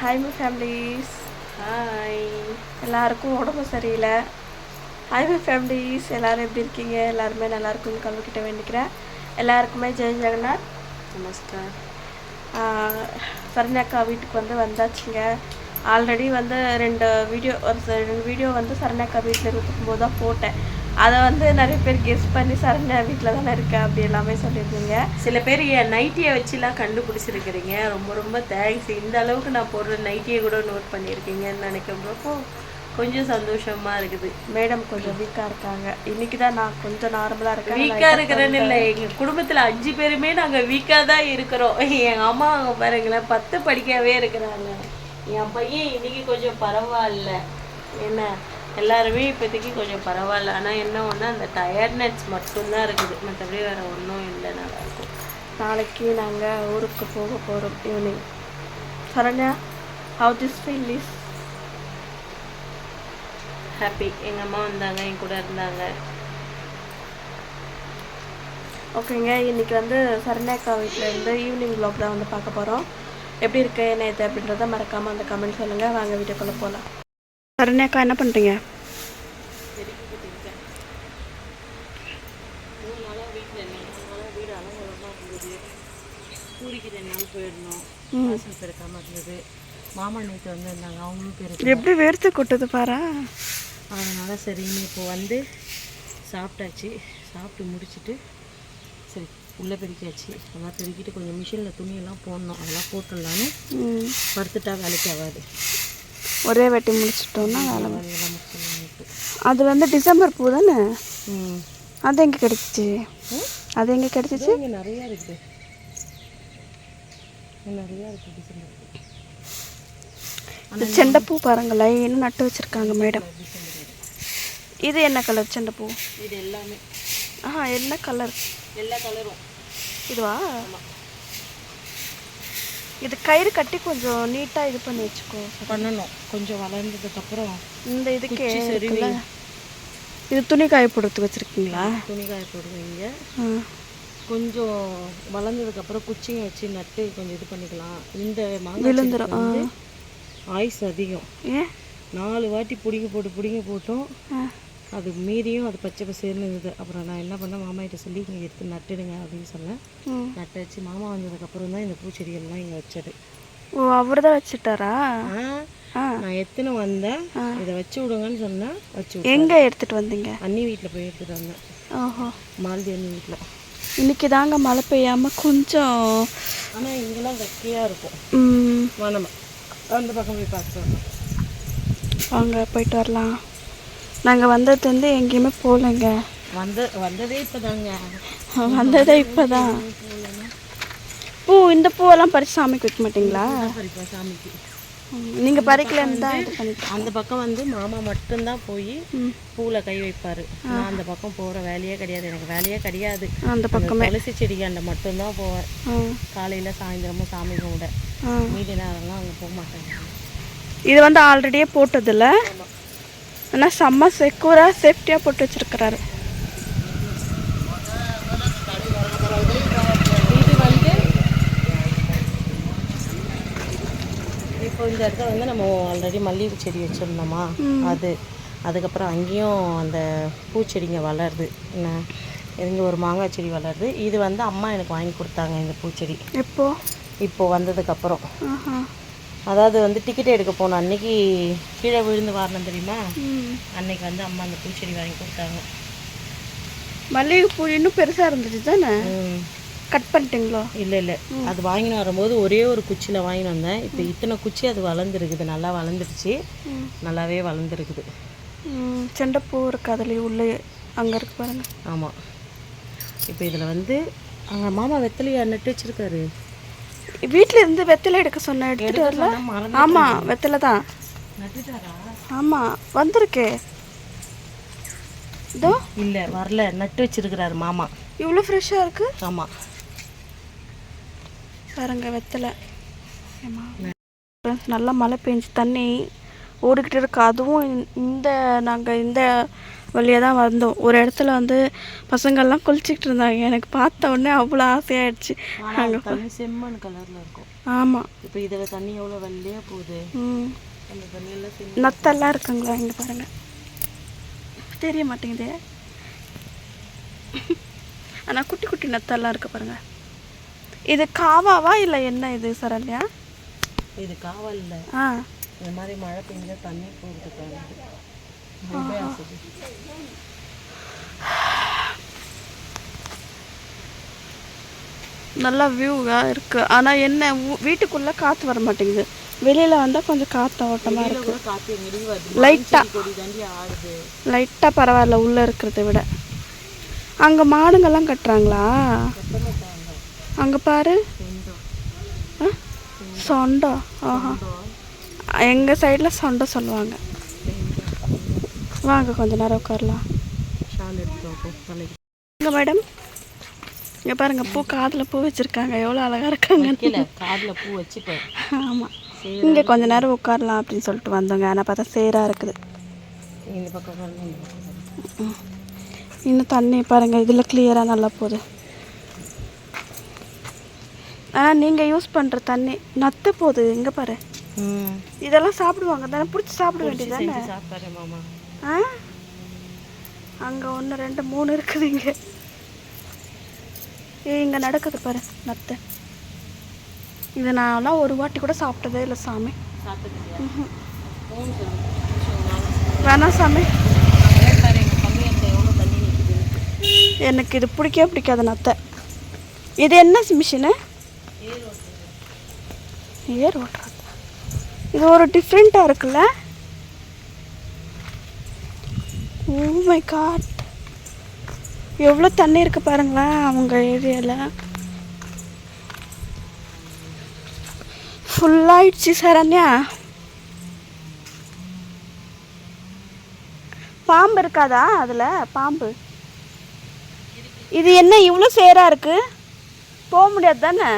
Hi my families. Hi. எல்லாருக்கும் உடம்பு சரியில்லை. ஹாய் மை ஃபேமிலிஸ், எல்லோரும் எப்படி இருக்கீங்க? எல்லாருமே நல்லா இருக்குன்னு கல்விக்கிட்ட வேண்டிக்கிறேன். எல்லாருக்குமே ஜெய் ஜெகநாத். நமஸ்கார். சரண்யாக்கா வீட்டுக்கு வந்தாச்சுங்க. ஆல்ரெடி ரெண்டு வீடியோ சரண்யாக்கா வீட்டில் இருக்கும்போது தான் போட்டேன். அதை நிறைய பேர் கெஸ் பண்ணி சரண்யா வீட்டில் தானே இருக்கேன் அப்படி எல்லாமே சொல்லியிருந்தீங்க. சில பேர் என் நைட்டியை வச்சுலாம் கண்டுபிடிச்சிருக்கிறீங்க. ரொம்ப ரொம்ப தேங்க்ஸ். இந்த அளவுக்கு நான் போடுற நைட்டியை கூட நோட் பண்ணியிருக்கீங்கன்னு நினைக்கிறப்போ கொஞ்சம் சந்தோஷமாக இருக்குது. மேடம் கொஞ்சம் வீக்காக இருக்காங்க. இன்றைக்கி தான் நான் கொஞ்சம் நார்மலாக இருக்கேன். வீக்காக இருக்கிறேன்னு இல்லை, எங்கள் குடும்பத்தில் 5 பேருமே நாங்கள் வீக்காக தான் இருக்கிறோம். எங்கள் அம்மா அவங்க பாருங்களேன் 10 படிக்கவே இருக்கிறாங்க. என் பையன் இன்றைக்கி கொஞ்சம் பரவாயில்ல. என்ன எல்லாருமே இப்போதைக்கு கொஞ்சம் பரவாயில்ல. ஆனால் என்ன ஒன்று, அந்த டயர்ட்னஸ் மட்டும்தான் இருக்குது, மற்றபடி வேறு ஒன்றும் இல்லை. நல்லாயிருக்கும். நாளைக்கு நாங்கள் ஊருக்கு போக போகிறோம் evening. Saranya, how this feel is? Happy. எங்கள் அம்மா வந்தாங்க, என் கூட இருந்தாங்க. ஓகேங்க, இன்றைக்கி சரண்யாக்கா வீட்டிலேருந்து ஈவினிங் வ்ளாக் தான் பார்க்க போகிறோம். எப்படி இருக்கு என்ன இது அப்படின்றத மறக்காமல் அந்த கமெண்ட் சொல்லுங்கள். வாங்க வீடியோக்குள்ளே போகலாம். சரண்யாக்கா என்ன பண்ணுறீங்க? பூரிக்கு 2 நாள் போயிடணும். வாசல் பெருக்காமல் இருந்தது. மாமா நேற்று வந்திருந்தாங்க, அவங்களும் பெருக்கு. எப்படி வேர்த்து கொட்டுது பாரா. அதனால் சரின்னு இப்போ சாப்பிட்டாச்சு. சாப்பிட்டு முடிச்சுட்டு சரி உள்ளே பெருக்கியாச்சு. அதெல்லாம் பெருக்கிட்டு கொஞ்சம் மிஷினில் துணியெல்லாம் போடணும், அதெல்லாம் போட்டுடலான்னு. படுத்துட்டா வேலைக்கு ஆகாது. ஒரே வெட்டி முடிச்சிட்டோம்னா வேலை முடிச்சிடலாம். அது டிசம்பர் பூ தானே? அது எங்கே கிடச்சிச்சு? அது எங்கே கிடச்சிச்சு? இங்கே நிறையா இருக்குது, நிறையா இருக்குது டிசம்பர் பூ. இந்த செண்டைப்பூ பாருங்களேன், இன்னும் நட்டு வச்சுருக்காங்க மேடம். இது என்ன கலர் செண்டைப்பூ? இது எல்லாமே. என்ன கலர்? எல்லா கலரும். இதுவா? இது கயிறு கட்டி கொஞ்சம் நீட்டாக இது பண்ணி வச்சுக்கோ. பண்ணணும் கொஞ்சம் வளர்ந்ததுக்கப்புறம். இந்த இதுக்கு இது துணி காய போடுறதுக்கு வச்சுருக்கீங்களா? துணி காய போடுவீங்க. கொஞ்சம் வளர்ந்ததுக்கப்புறம் குச்சியை வச்சு நட்டு கொஞ்சம் இது பண்ணிக்கலாம். இந்த மாங்காய் விழுந்துடும், ஆயுஸ் அதிகம். 4 வாட்டி பிடிங்க போட்டோம். அது மீறியும் அது பச்சை பசேர்னு இருந்தது. அப்புறம் நான் என்ன பண்ணேன், மாமாகிட்ட சொல்லி இங்கே எடுத்து நட்டுடுங்க அப்படின்னு சொன்னேன். நட்டு வச்சு மாமா வந்ததுக்கப்புறம் தான் இந்த பூச்செடிகள்லாம் இங்கே வச்சது. ஓ, அவர் தான் வச்சுட்டாரா? நான் எத்தனை வந்தேன், இதை வச்சு விடுங்கன்னு சொன்னேன், வச்சு. எங்கே எடுத்துகிட்டு வந்தீங்க? அண்ணி வீட்டில் போய் எடுத்துகிட்டு வந்தேன். ஓஹோ, மாலதி அண்ணி வீட்டில். இன்றைக்கி தாங்க மழை பெய்யாமல் கொஞ்சம். ஆனால் இங்கெல்லாம் வெக்கையாக இருக்கும். நம்ம அந்த பக்கம் போய் பார்த்துட்டு வாங்க போயிட்டு வரலாம். நாங்கள் வந்தது எங்கேயுமே போகலைங்க. வந்ததே இப்போ தாங்க. வந்ததே இப்போ தான். பூ இந்த பூவெல்லாம் பறித்து சாமிக்கு வைக்க மாட்டிங்களா? பறிப்பா சாமிக்கு. நீங்கள் பறிக்கலன்னு தான் இது பண்ணி. அந்த பக்கம் மாமா மட்டும்தான் போய் பூவில் கை வைப்பார். நான் அந்த பக்கம் போகிற வேலையே கிடையாது, எனக்கு வேலையே கிடையாது. அந்த பக்கமே துளசி செடிக்காண்ட மட்டும்தான் போவேன். காலையில் சாயந்தரமும் சாமி கும்பிட. மீதி நேரம்லாம் அங்கே போக மாட்டேங்க. இது ஆல்ரெடியே போட்டதில்ல, ஆனால் செம்ம செக்யூராக சேஃப்டியாக போட்டு வச்சுருக்கிறாரு. இப்போ இந்த இடத்துல நம்ம ஆல்ரெடி மல்லிகை செடி வச்சுருந்தோமா, அதுக்கப்புறம் அங்கேயும் அந்த பூச்செடிங்க வளருது. என்ன இங்கே ஒரு மாங்காய் செடி வளருது. இது அம்மா எனக்கு வாங்கி கொடுத்தாங்க இந்த பூச்செடி. இப்போ வந்ததுக்கப்புறம். அதாவது டிக்கெட் எடுக்க போனோம் அன்னைக்கு, கீழே விழுந்து வரணும் தெரியுமா, அன்னைக்கு அம்மா அந்த பூச்செடி வாங்கி கொடுத்தாங்க. மல்லிகை பூ இன்னும் பெருசாக இருந்துச்சு தானே? கட் பண்ணிட்டீங்களோ? இல்லை, அது வாங்கின்னு வரும்போது ஒரே ஒரு குச்சியில் வாங்கின்னு வந்தேன். இப்போ இத்தனை குச்சி அது வளர்ந்துருக்குது, நல்லா வளர்ந்துருச்சு, நல்லாவே வளர்ந்துருக்குது. செண்டைப்பூ இருக்குது அதுலேயே உள்ளே அங்கே இருக்கு பாருங்க. ஆமாம். இப்போ இதில் அங்கே மாமா வெத்தலையா நட்டு வச்சுருக்காரு. வீட்டில் இருந்து வெத்தலை எடுக்க சொன்ன, எடுத்துகிட்டு வரல. ஆமாம், வெத்தலை தான் நட்டுட்டாரா? ஆமாம், வந்திருக்கே. இதோ இல்லை வரல, நட்டு வச்சிருக்கிறாரு மாமா. இவ்வளோ ஃப்ரெஷ்ஷாக இருக்குது. ஆமாம் பாருங்க வெத்தலை. நல்லா மழை பெஞ்சு தண்ணி ஓடிக்கிட்டு இருக்கு. அதுவும் நாங்கள் இந்த வழியாக தான் வந்தோம். ஒரு இடத்துல வந்து பசங்கள்லாம் குளிச்சிக்கிட்டு இருந்தாங்க. எனக்கு பார்த்த உடனே அவ்வளோ ஆசையாயிடுச்சு. அங்கே தண்ணி செம்மண் கலரில் இருக்கும். ஆமாம். இப்போ இதில் தண்ணி எவ்வளோ வெள்ளையாக போகுது. அந்த தண்ணியெல்லாம் நத்தெல்லாம் இருக்குங்களா இங்கே பாருங்கள், தெரிய மாட்டேங்குது. ஆனால் குட்டி குட்டி நத்தெல்லாம் இருக்கு பாருங்க. இது காவாவா இல்லை என்ன இது சரண்யா? இது காவல் இல்லை. இந்த மாதிரி மழை பெஞ்சா தண்ணி போகிறதுக்காக நல்லா வியூவாக இருக்குது. ஆனால் என்ன வீட்டுக்குள்ளே காற்று வர மாட்டேங்குது. வெளியில் வந்தால் கொஞ்சம் காற்று ஓட்டமாக இருக்குது. லைட்டாக பரவாயில்ல உள்ளே இருக்கிறத விட. அங்கே மாடுங்கள்லாம் கட்டுறாங்களா? அங்கே பாரு, சொண்டை. ஆஹா, எங்கள் சைடில் சொண்டை சொல்லுவாங்க. வாங்க கொஞ்ச நேரம் உட்காரலாம். இங்கே மேடம், இங்கே பாருங்கள், பூ காதில் பூ வச்சுருக்காங்க. எவ்வளோ அழகாக இருக்காங்க. காதில் பூ வச்சுப்பேன். ஆமாம், இங்கே கொஞ்ச நேரம் உட்காரலாம் அப்படின்னு சொல்லிட்டு வந்தோங்க. ஆனால் பார்த்தா சேராக இருக்குது. இந்த பக்கம் இன்னும் தண்ணி பாருங்கள், இதில் கிளியராக நல்லா போகுது. ஆனால் நீங்கள் யூஸ் பண்ணுற தண்ணி நத்து போகுது. இங்கே பாரு, இதெல்லாம் சாப்பிடுவாங்க தானே, பிடிச்சி சாப்பிட வேண்டியது தானே. அங்கே 1 2 3 இருக்குது. இங்கே நடக்குது பாரு நத்தை. இது நான்லாம் ஒரு வாட்டி கூட சாப்பிட்டதே இல்லை சாமி. வேணா சாமி, எனக்கு இது பிடிக்கவே பிடிக்காது நத்தை. இது என்ன மிஷினு? ஏர் ஓட்டுறது. இது ஒரு டிஃப்ரெண்ட்டாக இருக்குல்ல. ஓ மை காட், எவ்வளோ தண்ணி இருக்குது பாருங்களேன் அவங்க ஏரியாவில். ஃபுல்லாகிடுச்சு சரண்யா. பாம்பு இருக்காதா அதில்? பாம்பு இது என்ன இவ்வளோ சேராக இருக்குது? போக முடியாது தானே?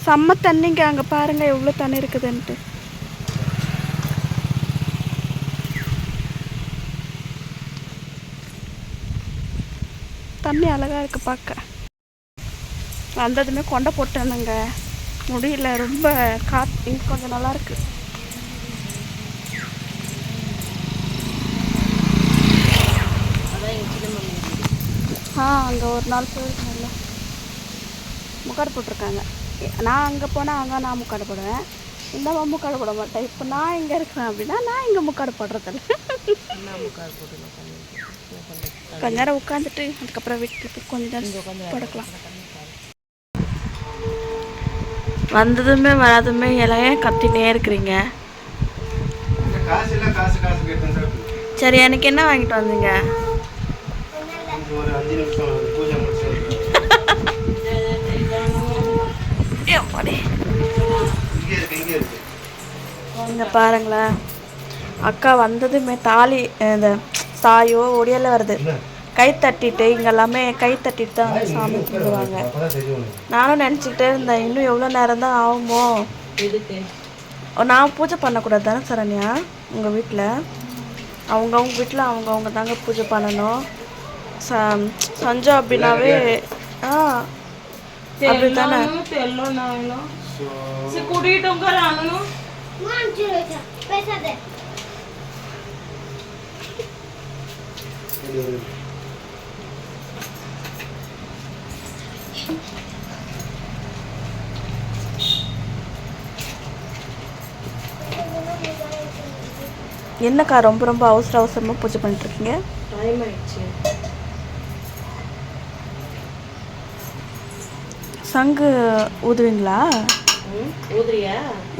செம்ம தண்ணிங்க. அங்கே பாருங்கள் எவ்வளோ தண்ணி இருக்குதுன்ட்டு. தண்ணி அழகாக இருக்குது பார்க்க. வந்ததுமே கொண்டை போட்டேனுங்க, முடியல. ரொம்ப காற்று இங்கே கொஞ்சம் நல்லாயிருக்கு. அங்கே ஒரு நாள் போயிருக்கேன்ல, முக்காடு போட்டிருக்காங்க. நான் அங்கே போனால் நான் முக்காடு போடுவேன். இந்த முக்காடு போட மாட்டேன். இப்போ நான் இங்கே இருக்கிறேன் அப்படின்னா நான் இங்கே முக்காடு போடுறதில்ல. கொஞ்ச நேரம் உட்காந்துட்டு அதுக்கப்புறம் வீட்டுக்கு கொஞ்சம் நேரம் படுக்கலாம். வந்ததுமே வராதுமே எல்லாம் கத்தினே இருக்கிறீங்க. சரி, எனக்கு என்ன வாங்கிட்டு வந்தீங்க? இங்க பாருங்களேன், அக்கா வந்ததுமே தாலி இந்த சாயோ ஒடியெல்லாம் வருது. கை தட்டிட்டு இங்கே எல்லாமே கை தட்டிட்டு தான் வந்து சாமி கும்பிடுவாங்க. நானும் நினச்சிக்கிட்டே இருந்தேன், இன்னும் எவ்வளோ நேரம் தான் ஆகுமோ. நான் பூஜை பண்ணக்கூடாது தானே சரண்யா? உங்கள் வீட்டில் அவங்கவுங்க வீட்டில் அவங்கவுங்க தாங்க பூஜை பண்ணணும். சஞ்சா அப்படின்னாவே அப்படி தானே. என்னக்கா ரொம்ப ரொம்ப அவசரமாக பூஜை பண்ணிட்டு இருக்கீங்க? டைம் ஆயிடுச்சு. சங்கு ஊதுவீங்களா? ஊதுறியா?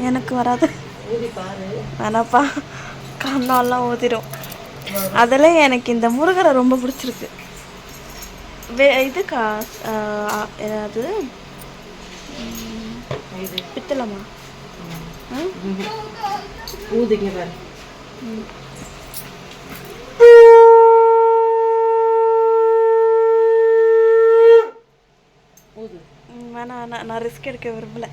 எனக்கு வராது. ஊதி பாரு. வேணாப்பா, கண்ணெல்லாம் ஊதிடும். அதில் எனக்கு இந்த முருகரை ரொம்ப பிடிச்சிருக்கு. இதுக்கா அது பித்தளமா? ஊதிங்க பாரு. வேணா, நான் ரிஸ்க் எடுக்க விரும்பல.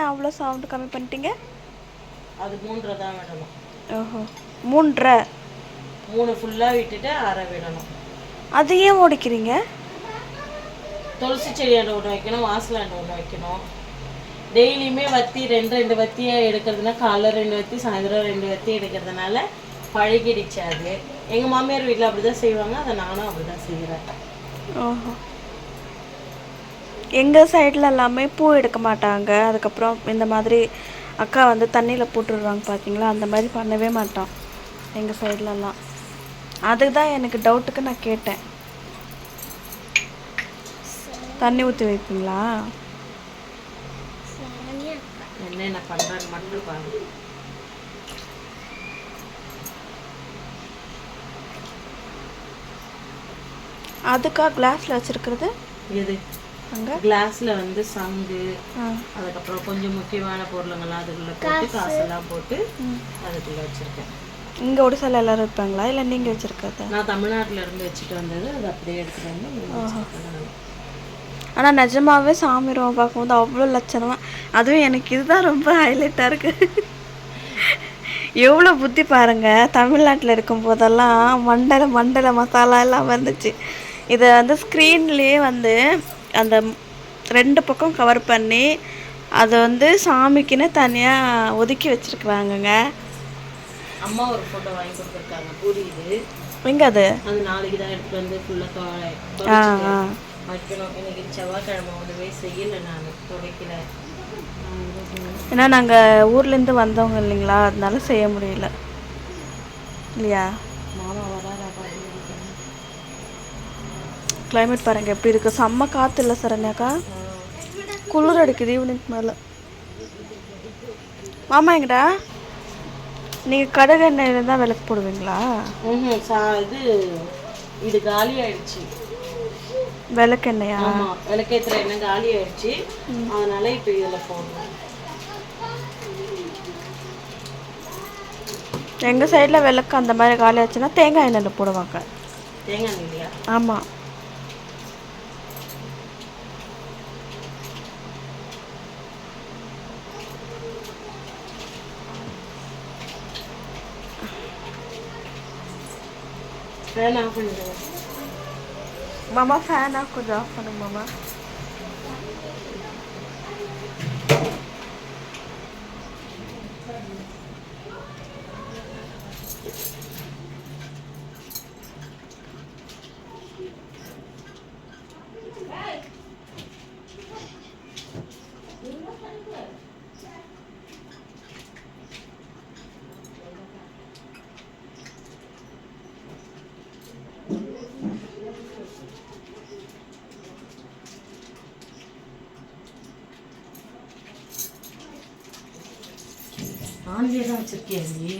ஏன் அவ்வளோ சவுண்டு கம்மி பண்ணிட்டீங்க? அது 3.5 தான் விடணும். ஓஹோ, 3.5. 3 ஃபுல்லாக விட்டுட்டு 1/2 விடணும். அது ஏன் உடைக்கிறீங்க? துளசி செடியாண்ட ஒன்று வைக்கணும், வாசலாண்ட ஒன்று வைக்கணும். டெய்லியுமே வத்தி 2 வத்தியாக எடுக்கிறதுனா காலைல 2 வத்தி, சாயந்தரம் 2 வத்தி எடுக்கிறதுனால பழகிடுச்சு அது. எங்கள் மாமியார் வீட்டில் அப்படி தான் செய்வாங்க, அதை நானும் அப்படி தான் செய்கிறேன். ஓஹோ, எங்கள் சைடில் எல்லாமே பூ எடுக்க மாட்டாங்க. அதுக்கப்புறம் இந்த மாதிரி அக்கா வந்து தண்ணியில் போட்டுடுவாங்க பார்த்தீங்களா, அந்த மாதிரி பண்ணவே மாட்டோம் எங்கள் சைட்லலாம். அதுக்கு தான் எனக்கு டவுட்டுக்கு நான் கேட்டேன். தண்ணி ஊற்றி வைப்பீங்களா? என்ன பண்ணுறேன்னு மட்டும் பாருங்க. அதுக்கா கிளாஸில் வச்சுருக்கிறது? எது? அங்கே கிளாஸில் வந்து சங்கு, அதுக்கப்புறம் கொஞ்சம் முக்கியமான பொருளுங்கள்லாம் அதுக்குள்ளே போட்டு காசெல்லாம் போட்டு அதுக்குள்ளே வச்சுருக்கேன். இங்கே ஒடிசால எல்லோரும் வைப்பாங்களா, இல்லை நீங்கள் வச்சுருக்கிறது? நான் தமிழ்நாட்டில் இருந்து வச்சுட்டு வந்தது, அது அப்படியே எடுத்துகிட்டு வந்து. ஆனால் நிஜமாகவே சாமி ரூபம் பார்க்கும்போது அவ்வளோ லட்சணமாக, அதுவும் எனக்கு இதுதான் ரொம்ப ஹைலைட்டாக இருக்குது. எவ்வளோ புத்தி பாருங்கள், தமிழ்நாட்டில் இருக்கும் போதெல்லாம் மண்டல மசாலா எல்லாம் வந்துச்சு. இதை வந்து ஸ்க்ரீன்லேயே வந்து அந்த 2 பக்கம் கவர் பண்ணி அதை வந்து சாமிக்குன்னு தனியாக ஒதுக்கி வச்சுருக்குறாங்கங்க. அம்மா ஒரு ஃபோட்டோ வாங்கி கொடுத்துருக்காங்க, புரியுது. எங்கே அது? அது நாளைக்கு தான் எடுத்துகிட்டு வந்து ஃபுல்லாக வைக்கணும். இன்னைக்கு செவ்வாய்க்கிழமை ஒன்றுமே செய்யலை, நான் துடைக்கல. ஏன்னா நாங்கள் ஊர்லேருந்து வந்தவங்க இல்லைங்களா, அதனால செய்ய முடியல இல்லையா. மாமா வராரா? கிளைமேட் பாருங்கள் எப்படி இருக்குது, செம்ம காற்று இல்லை சரண்யாக்கா, குளிர் அடிக்குது ஈவினிங் மேலே. மாமா எங்கடா? நீங்கள் கடுகு எண்ணெயில் தான் விளக்கு போடுவீங்களா? இது காலி ஆயிடுச்சு விளக்கெண்ணெயா? ஆமாம், விளக்கேற்றுற எண்ணெய் காலி ஆயிடுச்சு, அதனால இப்போ இதில் போடணும். எங்கள் சைடில் விளக்கு அந்த மாதிரி காலி ஆச்சுன்னா தேங்காய் எண்ணெயில் போடுவாங்க. தேங்காய் எண்ணெய் இல்லையா? ஆமாம். ஃபேன் ஆஃப் பண்ணிடுங்க மாமா, ஃபேன் ஆஃப் கொஞ்சம் ஆஃப் பண்ணுங்க மாமா. ஆன்லேயே தான் வச்சிருக்கியா நீ?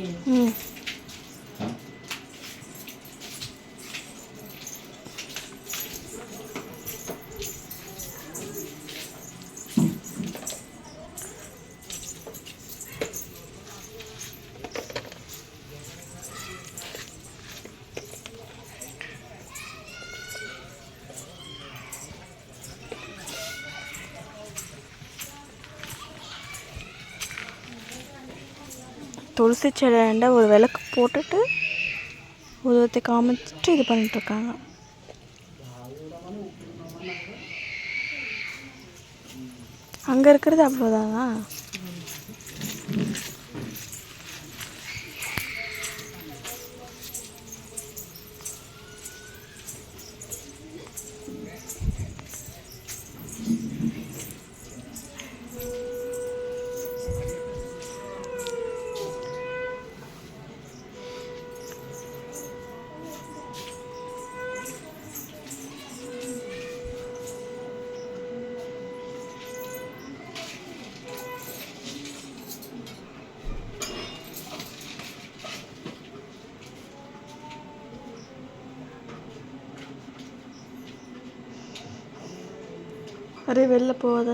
துளசி செடியாண்ட ஒரு விளக்கு போட்டுட்டு உதவத்தை காமிச்சிட்டு இது பண்ணிட்டுருக்காங்க. அங்கே இருக்கிறது அவ்வளோதானா? அரே வெளில போகாத.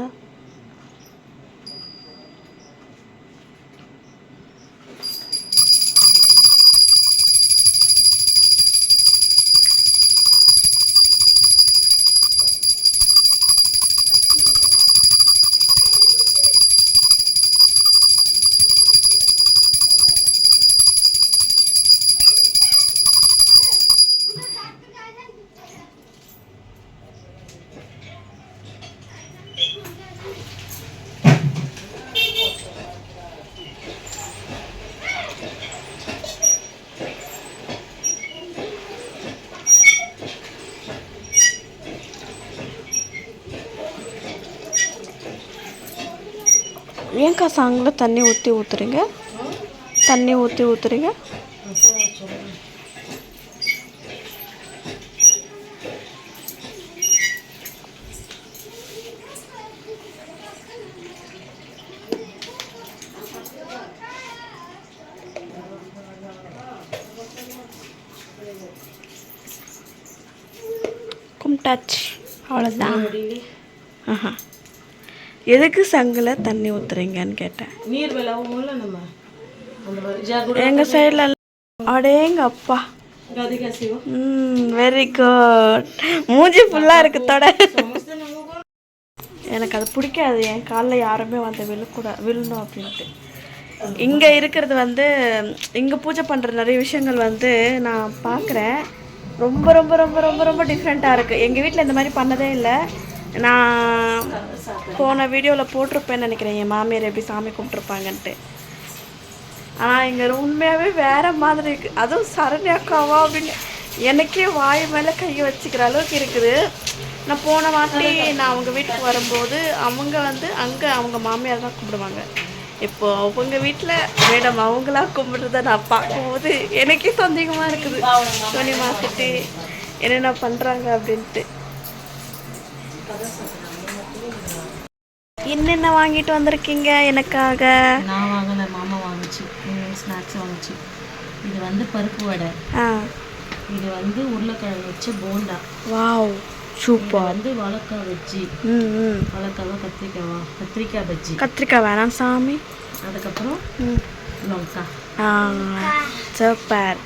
ஏன்க்கா சாங்கில் தண்ணி ஊற்றுறீங்க? தண்ணி ஊற்றுறீங்க? கும்டாச் அவ்வளோதான். ஆஹா, எதுக்கு சங்கில் தண்ணி ஊற்றுறீங்கன்னு கேட்டேன். நீர் விளவும்ல நம்ம அந்த மாதிரி எங்கள் சைடில் அடேங்க அப்பா. Very good. மூஞ்சி ஃபுல்லாக இருக்கு தொட. எனக்கு அது பிடிக்காது. என் காலில் யாருமே வந்து விழணும் அப்படின்ட்டு. இங்கே இருக்கிறது வந்து இங்கே பூஜை பண்ணுற நிறைய விஷயங்கள் வந்து நான் பார்க்குறேன். ரொம்ப ரொம்ப ரொம்ப ரொம்ப ரொம்ப டிஃப்ரெண்ட்டாக இருக்குது. எங்கள் வீட்டில் இந்த மாதிரி பண்ணதே இல்லை. நான் போன வீடியோவில் போட்டிருப்பேன்னு நினைக்கிறேன், என் மாமியார் எப்படி சாமி கும்பிட்ருப்பாங்கன்ட்டு. ஆனால் இங்கே உண்மையாகவே வேறு மாதிரி இருக்குது. அதுவும் சரண்யாக்காவா அப்படின்னு எனக்கே வாய் மேலே கையை வச்சுக்கிற அளவுக்கு இருக்குது. நான் போன வாட்டி நான் அவங்க வீட்டுக்கு வரும்போது அவங்க வந்து அங்கே அவங்க மாமியார் தான் கும்பிடுவாங்க. இப்போ அவங்க வீட்டில் மேடம் அவங்களா கும்பிட்றத நான் பார்க்கும்போது எனக்கே சந்தேகமாக இருக்குது. துணி மாற்றிட்டு என்னென்ன பண்ணுறாங்க அப்படின்ட்டு. என்னென்ன வாங்கிட்டு வந்திருக்கீங்க எனக்காக? நான் வாங்கலை, மாமா வாங்கிச்சு. ஸ்நாக்ஸ் வாங்கிச்சு. இது வந்து பருப்பு வடை. இது வந்து உருளைக்கிழங்கு வச்சு போண்டா. Wow super. வந்து வாழைக்காய் வச்சு வாழைக்காவா கத்திரிக்காய் பஜ்ஜி. கத்திரிக்காய் வேணாம் சாமி. அதுக்கப்புறம் லொங்கா. சூப்பர்.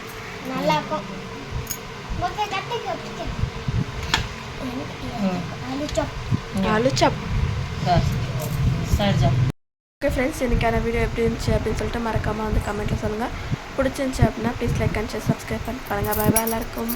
ஆலுச்சப். ஓகே ஃப்ரெண்ட்ஸ், இன்றைக்கான வீடியோ எப்படி இருந்துச்சு அப்படின்னு சொல்லிட்டு மறக்காமல் வந்து கமெண்ட்டில் சொல்லுங்கள். பிடிச்சிருந்துச்சி அப்படின்னா please like and share subscribe பண்ணி பாருங்கள். பாய் பாய் எல்லாருக்கும்.